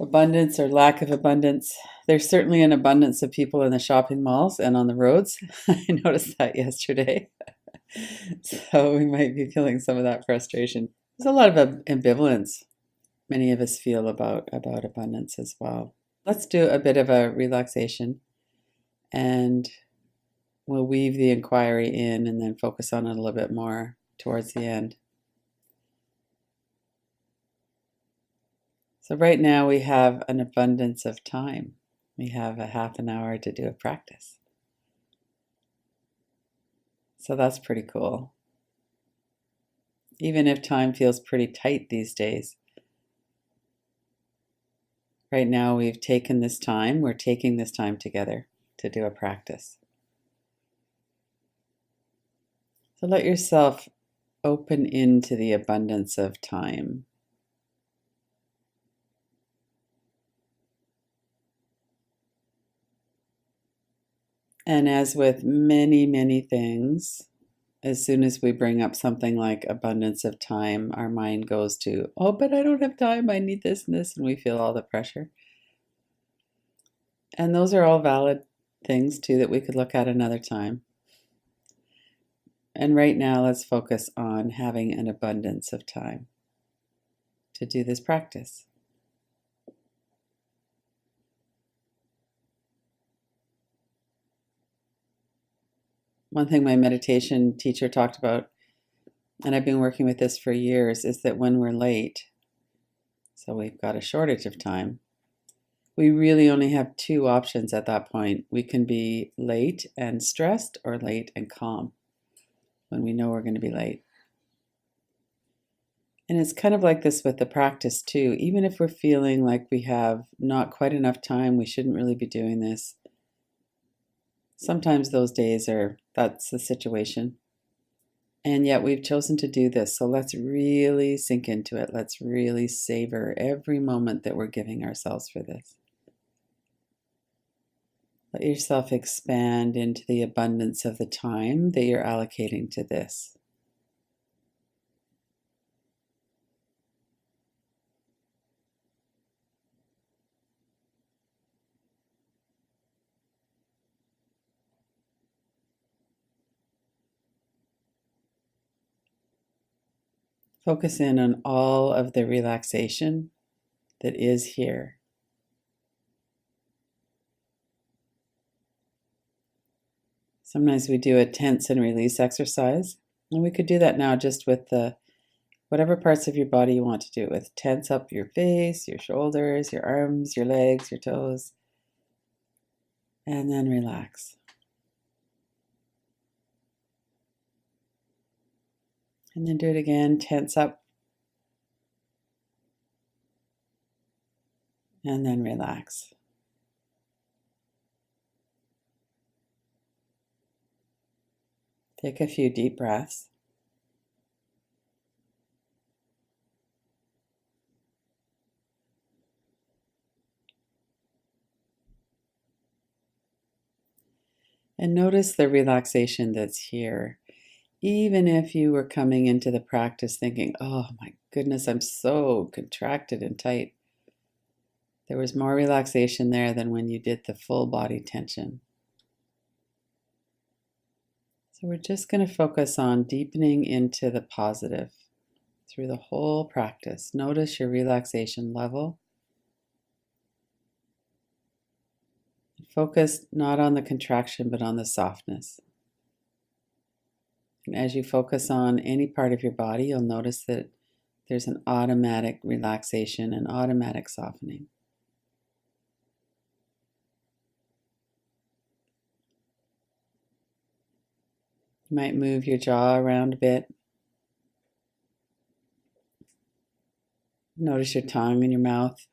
abundance or lack of abundance. There's certainly an abundance of people in the shopping malls and on the roads. I noticed that yesterday. So we might be feeling some of that frustration. There's a lot of ambivalence many of us feel about abundance as well. Let's do a bit of a relaxation, and we'll weave the inquiry in and then focus on it a little bit more towards the end. So right now we have an abundance of time. We have a half an hour to do a practice. So that's pretty cool. Even if time feels pretty tight these days. Right now we're taking this time together to do a practice. So let yourself open into the abundance of time. And as with many, many things, as soon as we bring up something like abundance of time, our mind goes to, oh, but I don't have time, I need this and this, and we feel all the pressure. And those are all valid things too that we could look at another time. And right now, let's focus on having an abundance of time to do this practice. One thing my meditation teacher talked about, and I've been working with this for years, is that when we're late, so we've got a shortage of time, we really only have two options at that point. We can be late and stressed or late and calm when we know we're going to be late. And it's kind of like this with the practice too. Even if we're feeling like we have not quite enough time, we shouldn't really be doing this. Sometimes those days that's the situation. And yet we've chosen to do this. So let's really sink into it. Let's really savor every moment that we're giving ourselves for this. Let yourself expand into the abundance of the time that you're allocating to this. Focus in on all of the relaxation that is here. Sometimes we do a tense and release exercise, and we could do that now just with whatever parts of your body you want to do it with. Tense up your face, your shoulders, your arms, your legs, your toes, and then relax. And then do it again, tense up, and then relax. Take a few deep breaths. And notice the relaxation that's here. Even if you were coming into the practice thinking, oh my goodness, I'm so contracted and tight, there was more relaxation there than when you did the full body tension. So we're just going to focus on deepening into the positive through the whole practice. Notice your relaxation level. Focus not on the contraction, but on the softness. And as you focus on any part of your body, you'll notice that there's an automatic relaxation and automatic softening. You might move your jaw around a bit. Notice your tongue and your mouth.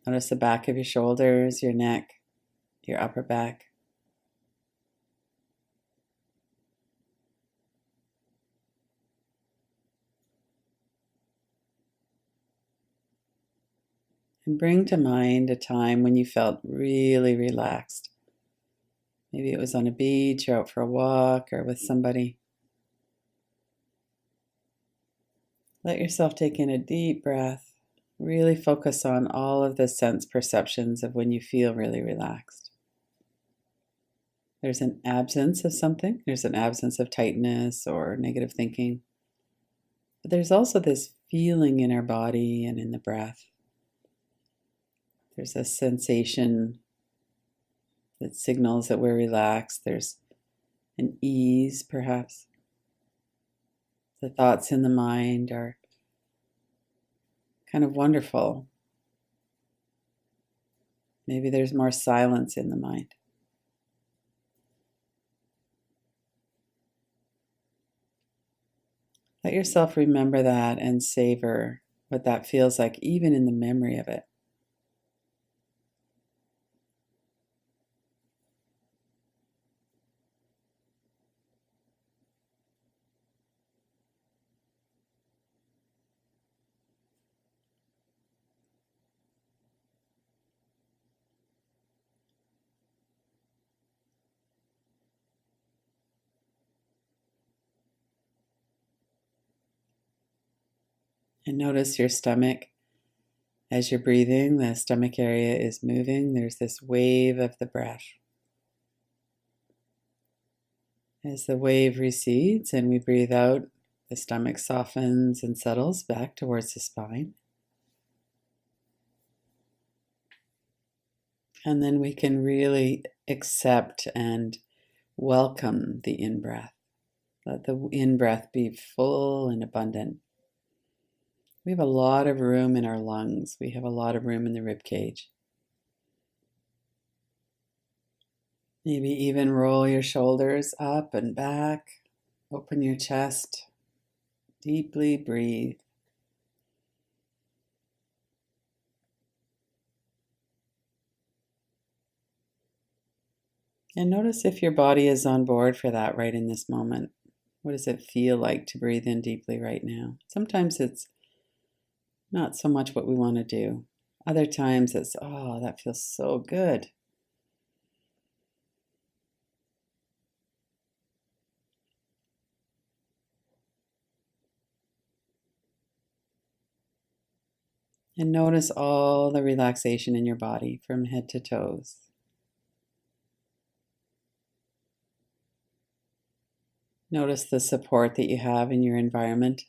Notice the back of your shoulders, your neck, your upper back. And bring to mind a time when you felt really relaxed. Maybe it was on a beach or out for a walk or with somebody. Let yourself take in a deep breath. Really focus on all of the sense perceptions of when you feel really relaxed. There's an absence of something. There's an absence of tightness or negative thinking. But there's also this feeling in our body and in the breath. There's a sensation that signals that we're relaxed. There's an ease, perhaps. The thoughts in the mind are kind of wonderful. Maybe there's more silence in the mind. Let yourself remember that and savor what that feels like, even in the memory of it. And notice your stomach. As you're breathing, the stomach area is moving. There's this wave of the breath. As the wave recedes and we breathe out, the stomach softens and settles back towards the spine. And then we can really accept and welcome the in-breath. Let the in-breath be full and abundant. We have a lot of room in our lungs. We have a lot of room in the rib cage. Maybe even roll your shoulders up and back. Open your chest. Deeply breathe. And notice if your body is on board for that right in this moment. What does it feel like to breathe in deeply right now? Sometimes it's not so much what we want to do. Other times it's, oh, that feels so good. And notice all the relaxation in your body from head to toes. Notice the support that you have in your environment.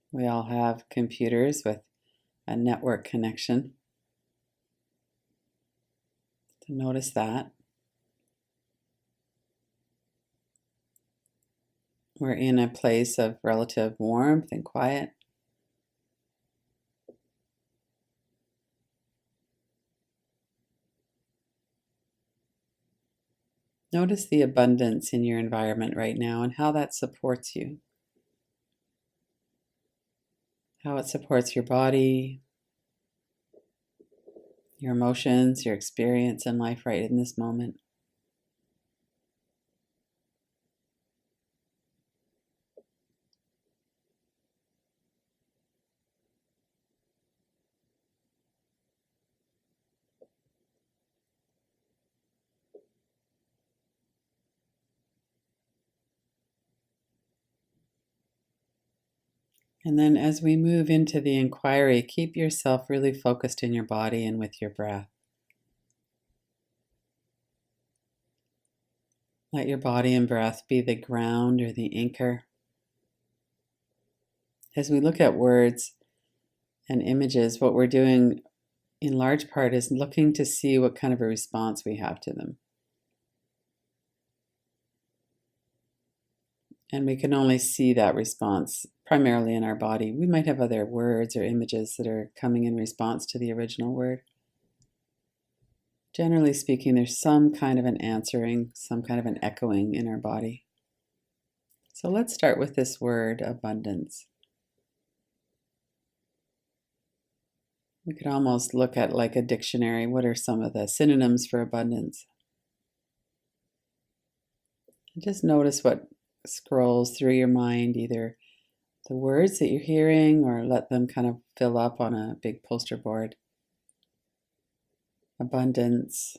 We all have computers with a network connection. So notice that. We're in a place of relative warmth and quiet. Notice the abundance in your environment right now and how that supports you. How it supports your body, your emotions, your experience in life right in this moment. And then as we move into the inquiry, keep yourself really focused in your body and with your breath. Let your body and breath be the ground or the anchor. As we look at words and images, what we're doing in large part is looking to see what kind of a response we have to them. And we can only see that response primarily in our body. We might have other words or images that are coming in response to the original word. Generally speaking, there's some kind of an answering, some kind of an echoing in our body. So let's start with this word, abundance. We could almost look at like a dictionary. What are some of the synonyms for abundance? And just notice what scrolls through your mind, either the words that you're hearing or let them kind of fill up on a big poster board. Abundance,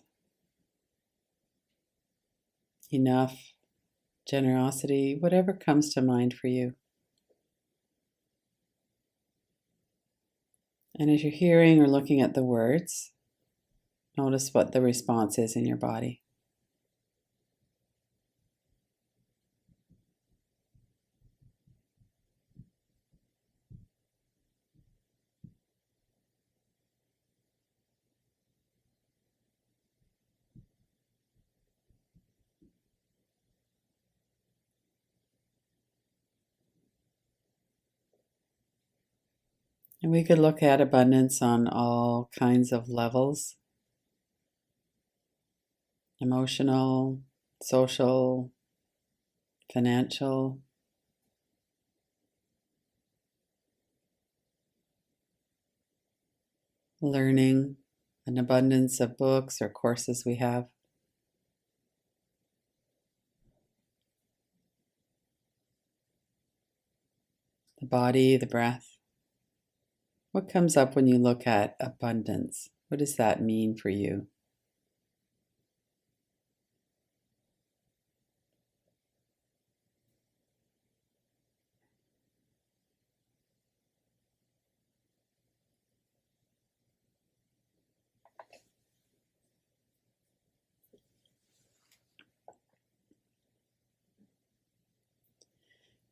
enough, generosity, whatever comes to mind for you. And as you're hearing or looking at the words, notice what the response is in your body. And we could look at abundance on all kinds of levels: emotional, social, financial. Learning, an abundance of books or courses we have. The body, the breath. What comes up when you look at abundance? What does that mean for you?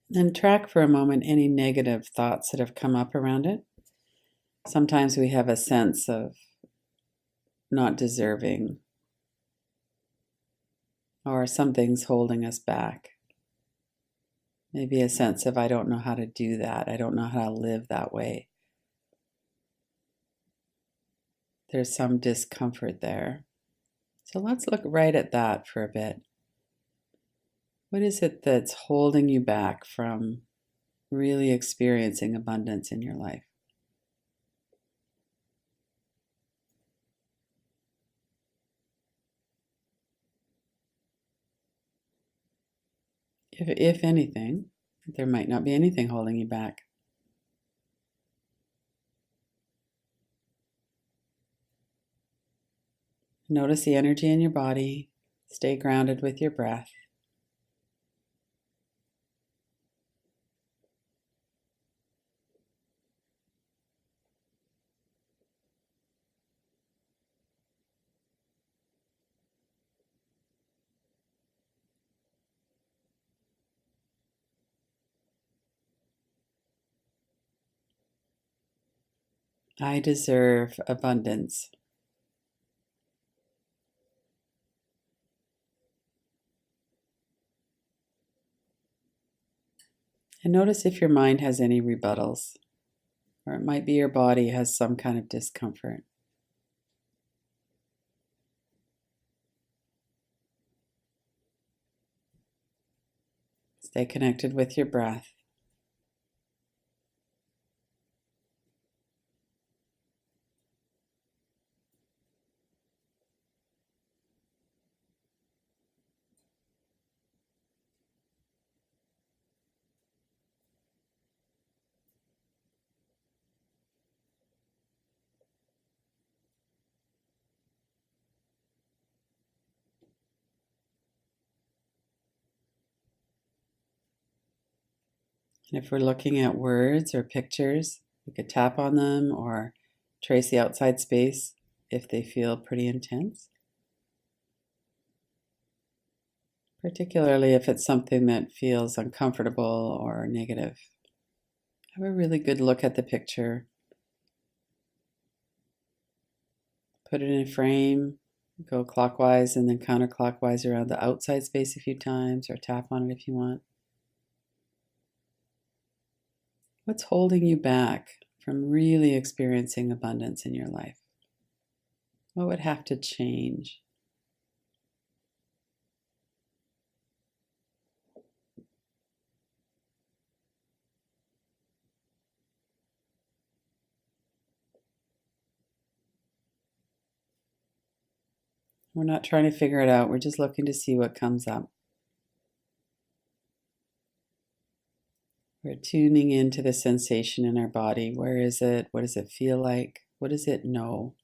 Then track for a moment any negative thoughts that have come up around it. Sometimes we have a sense of not deserving, or something's holding us back. Maybe a sense of, I don't know how to do that. I don't know how to live that way. There's some discomfort there. So let's look right at that for a bit. What is it that's holding you back from really experiencing abundance in your life? If anything, there might not be anything holding you back. Notice the energy in your body. Stay grounded with your breath. I deserve abundance. And notice if your mind has any rebuttals, or it might be your body has some kind of discomfort. Stay connected with your breath. And if we're looking at words or pictures, we could tap on them or trace the outside space if they feel pretty intense. Particularly if it's something that feels uncomfortable or negative. Have a really good look at the picture. Put it in a frame, go clockwise and then counterclockwise around the outside space a few times, or tap on it if you want. What's holding you back from really experiencing abundance in your life? What would have to change? We're not trying to figure it out. We're just looking to see what comes up. We're tuning into the sensation in our body. Where is it? What does it feel like? What does it know?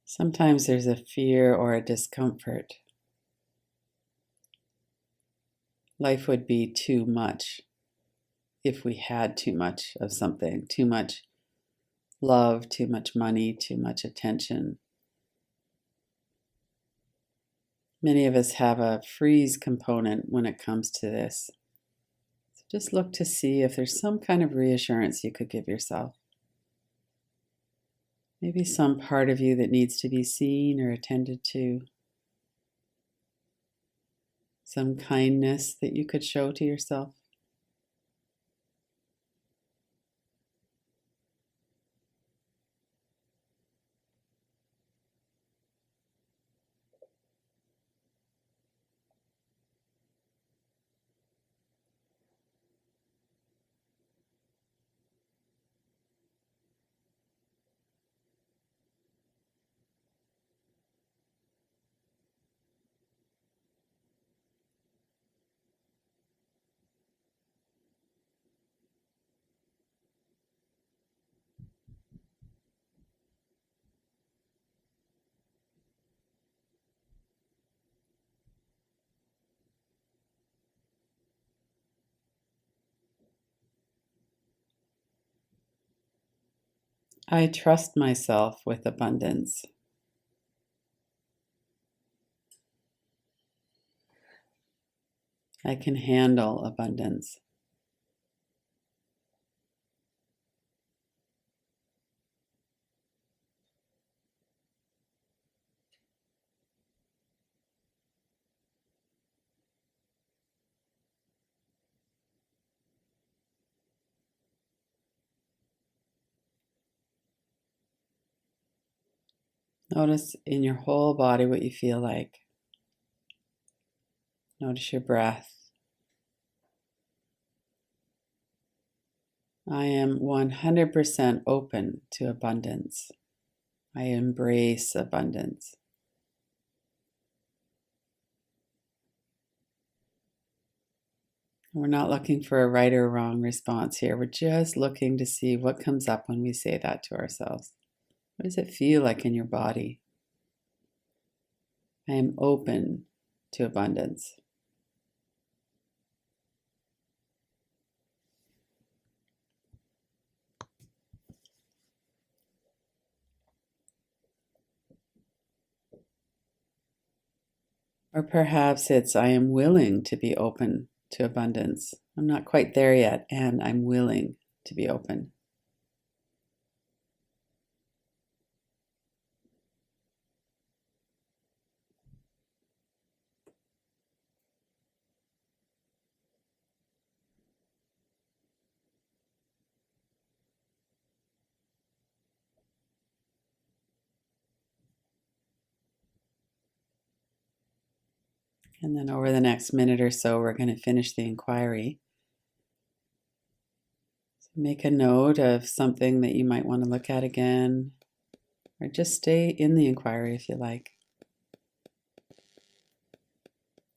Sometimes there's a fear or a discomfort. Life would be too much if we had too much of something, too much love, too much money, too much attention. Many of us have a freeze component when it comes to this. So just look to see if there's some kind of reassurance you could give yourself. Maybe some part of you that needs to be seen or attended to. Some kindness that you could show to yourself. I trust myself with abundance. I can handle abundance. Notice in your whole body what you feel like. Notice your breath. I am 100% open to abundance. I embrace abundance. We're not looking for a right or wrong response here. We're just looking to see what comes up when we say that to ourselves. What does it feel like in your body? I am open to abundance. Or perhaps it's I am willing to be open to abundance. I'm not quite there yet, and I'm willing to be open. And then over the next minute or so, we're going to finish the inquiry. So make a note of something that you might want to look at again, or just stay in the inquiry if you like.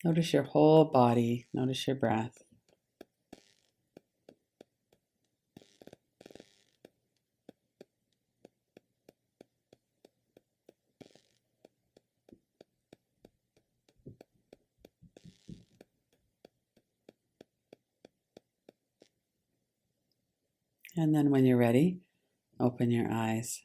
Notice your whole body, notice your breath. And then when you're ready, open your eyes.